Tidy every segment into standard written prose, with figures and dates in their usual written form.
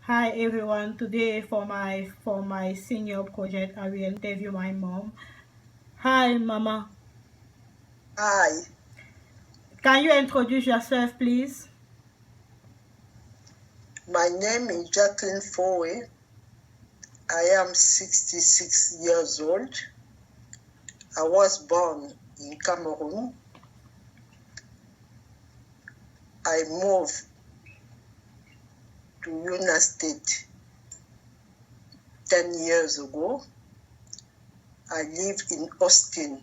Hi everyone. Today for my senior project, I will interview my mom. Hi, Mama. Hi, Can you introduce yourself, please? my name is Jacqueline Fowe. I am 66 years old. I was born in Cameroon. I moved to United States 10 years ago. I live in Austin,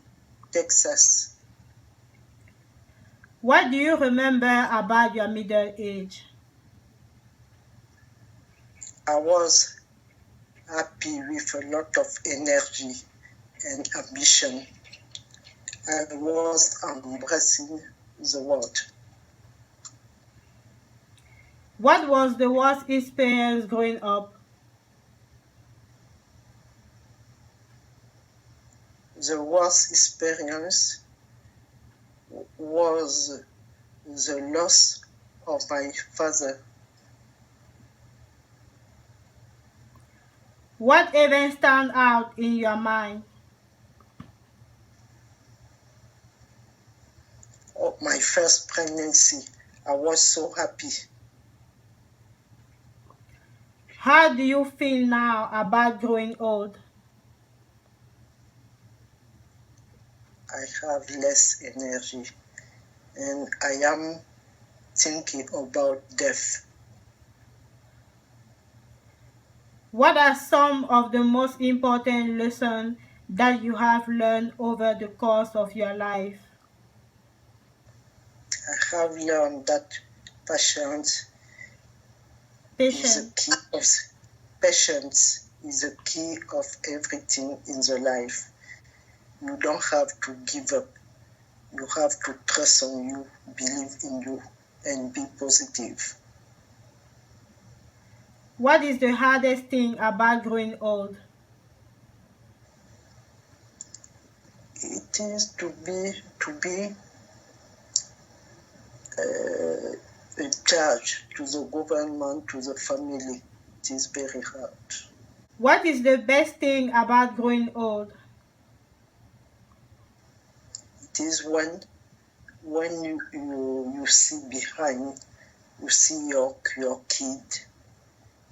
Texas. What do you remember about your middle age? I was happy with a lot of energy and ambition. I was embracing the world. What was the worst experience growing up? The worst experience was the loss of my father. What event stand out in your mind? Of my first pregnancy. I was so happy. How do you feel now about growing old? I have less energy and I am thinking about death. What are some of the most important lessons that you have learned over the course of your life? I have learned that patience is the Patience. key of patience is the key of everything in the life. You don't have to give up. You have to trust on you, believe in you, and be positive. What is the hardest thing about growing old? It is to be a charge to the government, to the family. It is very hard. What is the best thing about growing old? It is when you see behind, you see your kid,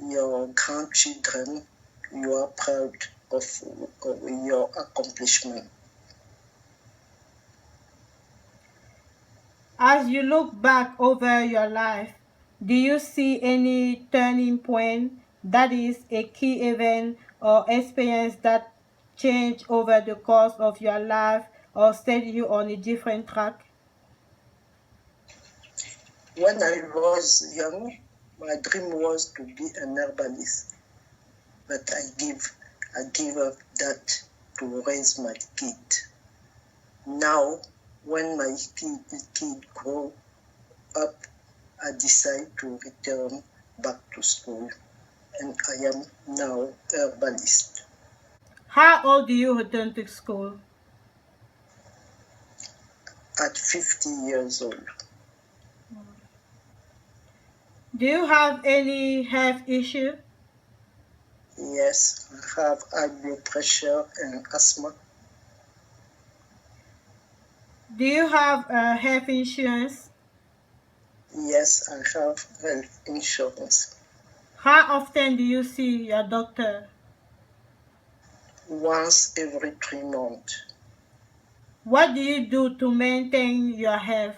your grandchildren, you are proud of your accomplishment. As you look back over your life, do you see any turning point, that is, a key event or experience that changed over the course of your life or set you on a different track? When I was young, my dream was to be an herbalist, but I give up that to raise my kid. Now, when my kid grow up, I decide to return back to school, and I am now herbalist How old do you return to school? at 50 years old. Do you have any health issue? Yes, I have high blood pressure and asthma. Do you have health insurance? Yes, I have health insurance. How often do you see your doctor? Once every 3 months. What do you do to maintain your health?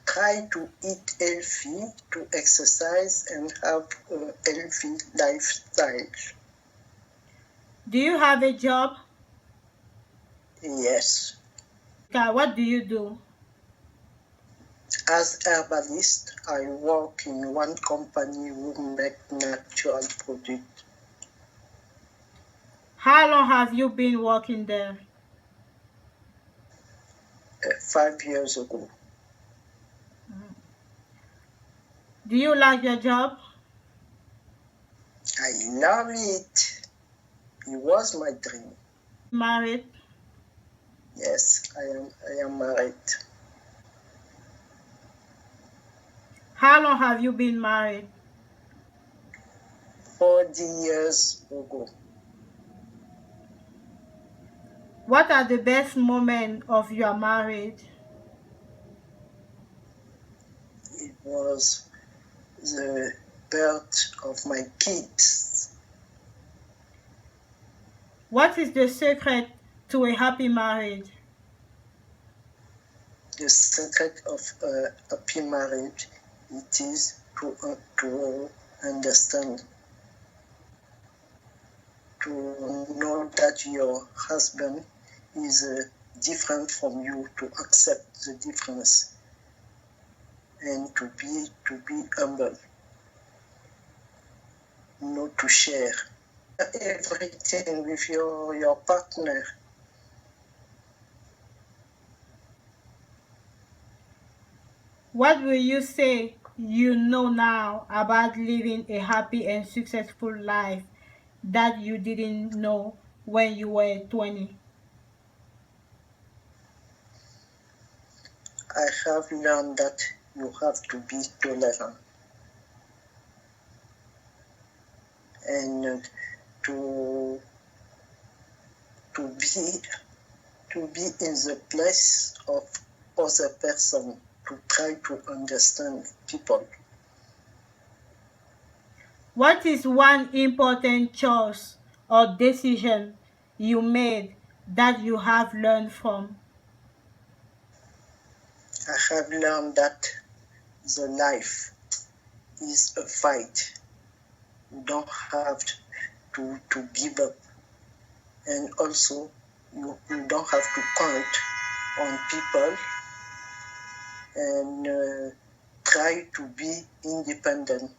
Try to eat healthy, to exercise, and have a healthy lifestyle. Do you have a job? Yes. What do you do? As herbalist, I work in one company who make natural products. How long have you been working there? 5 years ago. Do you like your job? I love it. It was my dream. Married? Yes, I am married. How long have you been married? 40 years ago. What are the best moments of your marriage? It was the birth of my kids. What is the secret to a happy marriage? The secret of a happy marriage, it is to understand, to know that your husband is different from you, to accept the difference, and to be humble, not to share everything with your partner. What will you say you know now about living a happy and successful life that you didn't know when you were 20? I have learned that you have to be tolerant and to be in the place of other person, to try to understand people. What is one important choice or decision you made that you have learned from? I have learned that the life is a fight. You don't have to give up. And also, you don't have to count on people, and try to be independent.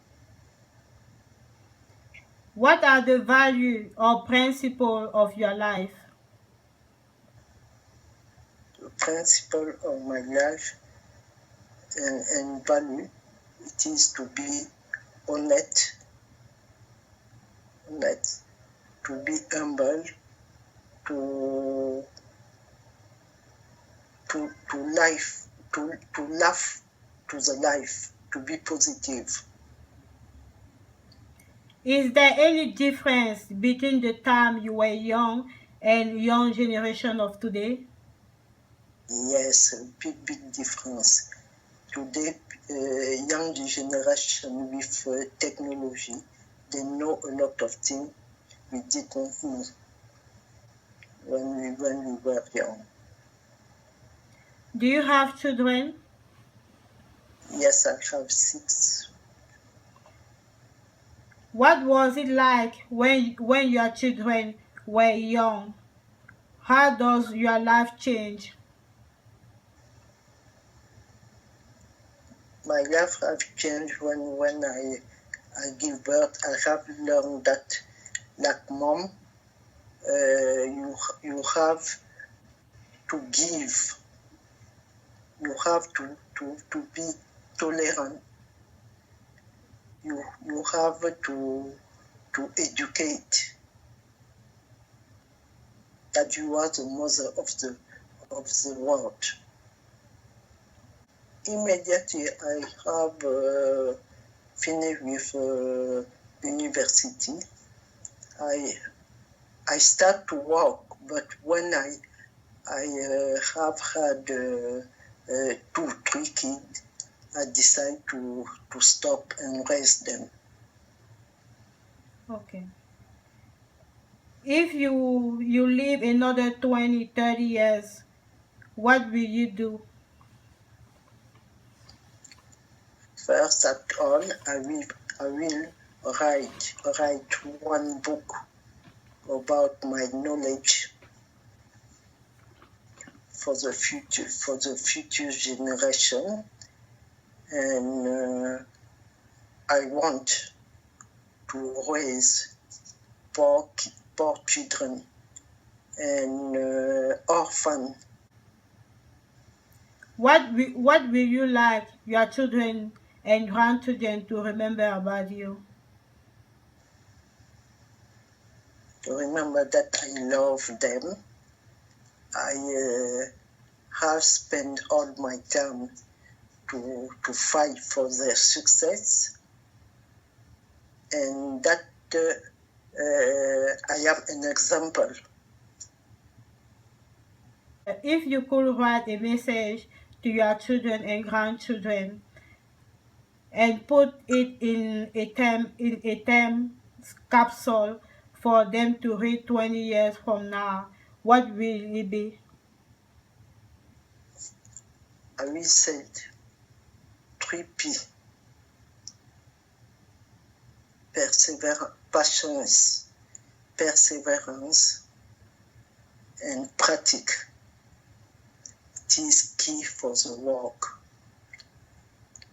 What are the values or principles of your life? The principle of my life and value, it is to be honest, to be humble, to laugh to the life, to be positive. Is there any difference between the time you were young and young generation of today? Yes, a big difference. Today, young generation with technology, they know a lot of things we didn't know when we were young. Do you have children? Yes, I have 6. What was it like when your children were young? How does your life change? My life have changed when I give birth. I have learned that, like mom, you have to give. You have to be tolerant. You have to educate. That you are the mother of the world. Immediately, I have finished with university. I start to work, but when I have had 2-3 kids, I decide to stop and raise them. Okay. If you live another 20, 30 years, what will you do? First at all, I will write one book about my knowledge for the future generation, and I want to raise poor children and orphan. What will you like your children and grandchildren to remember about you? To remember that I love them. I have spent all my time to fight for their success, and that I am an example. If you could write a message to your children and grandchildren and put it in a time capsule for them to read 20 years from now, what will it be? I will say 3P. Perseverance, and practice. It is key for the work.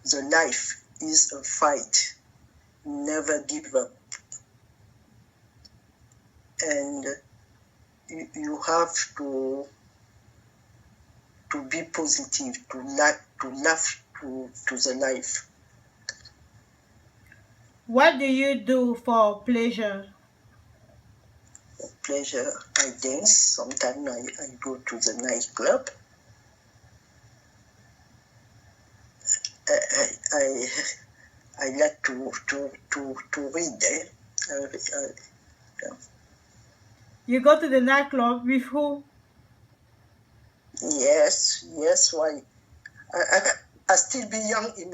The life is a fight. Never give up. And you have to be positive, to laugh to the life. What do you do for pleasure? For pleasure, I dance. Sometimes I go to the nightclub. I like to read. Yeah. You go to the nightclub with who? Yes. Why? I still be young in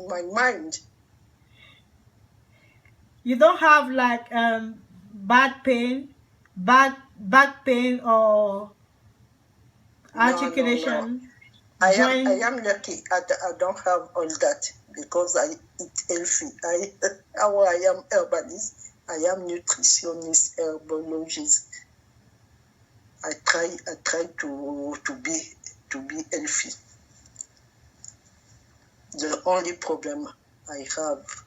my mind. You don't have like back pain or articulation? No. I am lucky. I don't have all that because I eat healthy. How I am herbalist. I am nutritionist, herbologist. I try to be healthy. The only problem I have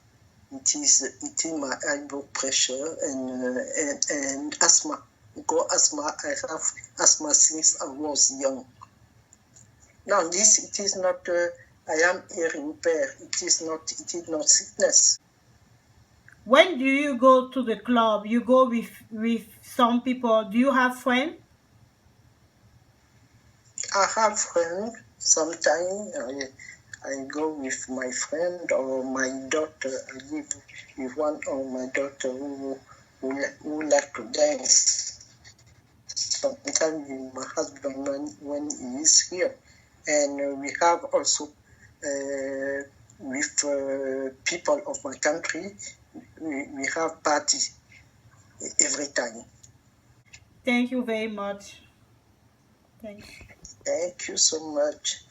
it is my high blood pressure and asthma. Because I have asthma since I was young. Now it is not. I am hearing impaired. It is not sickness. When do you go to the club? You go with some people. Do you have friends? I have friends. Sometimes I go with my friend or my daughter. I live with one of my daughter who like to dance. Sometimes with my husband when he is here. And we have also with people of my country, we have party every time. Thank you very much. Thanks. Thank you so much.